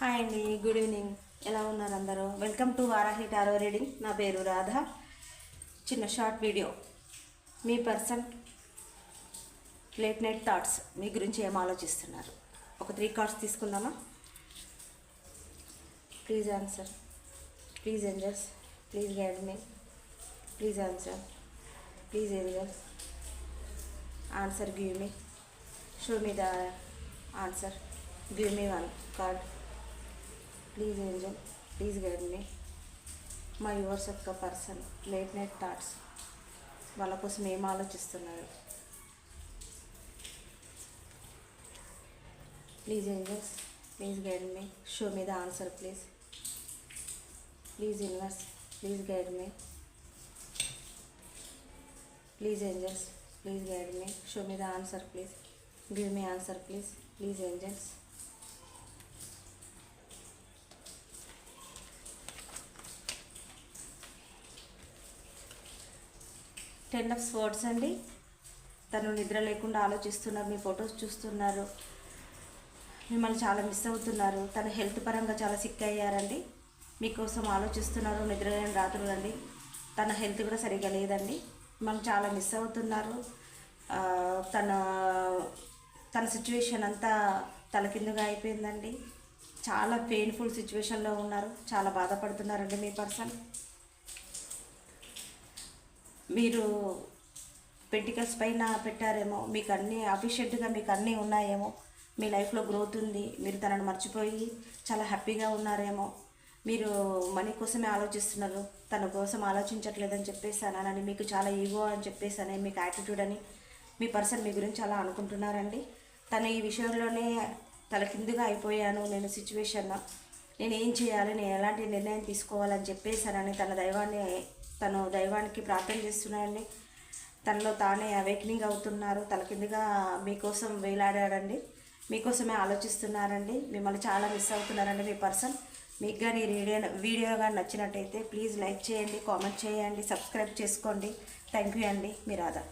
Hi అండి, good evening. ఎలా ఉన్నారు అందరూ? Welcome to Varahi tarot reading. నా పేరు రాధ. చిన్న షార్ట్ వీడియో. మీ పర్సన్ లేట్ నైట్ థాట్స్ మీ గురించి ఏం ఆలోచిస్తున్నారు? ఒక 3 కార్డ్స్ తీసుకుందామా? Please answer, please angels, please guide me, please answer, please angels answer, give me, show me the answer, give me 1 card. Please angel, please guide me. మా yours యొక్క person late night thoughts వాళ్ళ కోసం ఏం ఆలోచిస్తున్నారు? Please angels, please guide me, show me the answer please. Please universe, please guide me. Please angels, please guide me, show me the answer please. Give me answer please. Please angels. Ten of swords అండి. తను నిద్ర లేకుండా ఆలోచిస్తున్నారు, మీ photos చూస్తున్నారు, మిమ్మల్ని చాలా miss అవుతున్నారు. తన హెల్త్ పరంగా చాలా సిక్ అయ్యారండి, మీకోసం ఆలోచిస్తున్నారు. నిద్ర లేని రాత్రులు అండి. తన హెల్త్ కూడా సరిగా లేదండి, మిమ్మల్ని చాలా మిస్ అవుతున్నారు. తన తన సిచ్యువేషన్ అంతా తలకిందుగా అయిపోయిందండి. చాలా పెయిన్ఫుల్ సిచ్యువేషన్లో ఉన్నారు, చాలా బాధపడుతున్నారండి మీ పర్సన్. మీరు పెంటికల్స్ పైన పెట్టారేమో, మీకు అన్నీ అఫిషియెంట్గా మీకు అన్నీ ఉన్నాయేమో, మీ లైఫ్లో గ్రోత్ ఉంది, మీరు తనను మర్చిపోయి చాలా హ్యాపీగా ఉన్నారేమో. మీరు మనీ కోసమే ఆలోచిస్తున్నారు, తన కోసం ఆలోచించట్లేదని చెప్పేసానని, మీకు చాలా ఈగో అని చెప్పేసానే, మీకు యాటిట్యూడ్ అని మీ పర్సన్ మీ గురించి అలా అనుకుంటున్నారండి. తను ఈ విషయంలోనే తలకిందుగా అయిపోయాను నేను సిచ్యువేషన్లో, నేను ఏం చేయాలి, నేను ఎలాంటి నిర్ణయం తీసుకోవాలని చెప్పేసానని తను దైవానికి ప్రార్థన చేస్తున్నారండి. తనలో తానే అవేకనింగ్ అవుతున్నారు, తలకిందుగా మీకోసం వేలాడాడండి, మీకోసమే ఆలోచిస్తున్నారండి. మిమ్మల్ని చాలా మిస్ అవుతున్నారండి మీ పర్సన్. మీకు కానీ వీడియో కానీ నచ్చినట్టయితే ప్లీజ్ లైక్ చేయండి, కామెంట్ చేయండి, సబ్స్క్రైబ్ చేసుకోండి. థ్యాంక్ యూ అండి, మీ రాధా.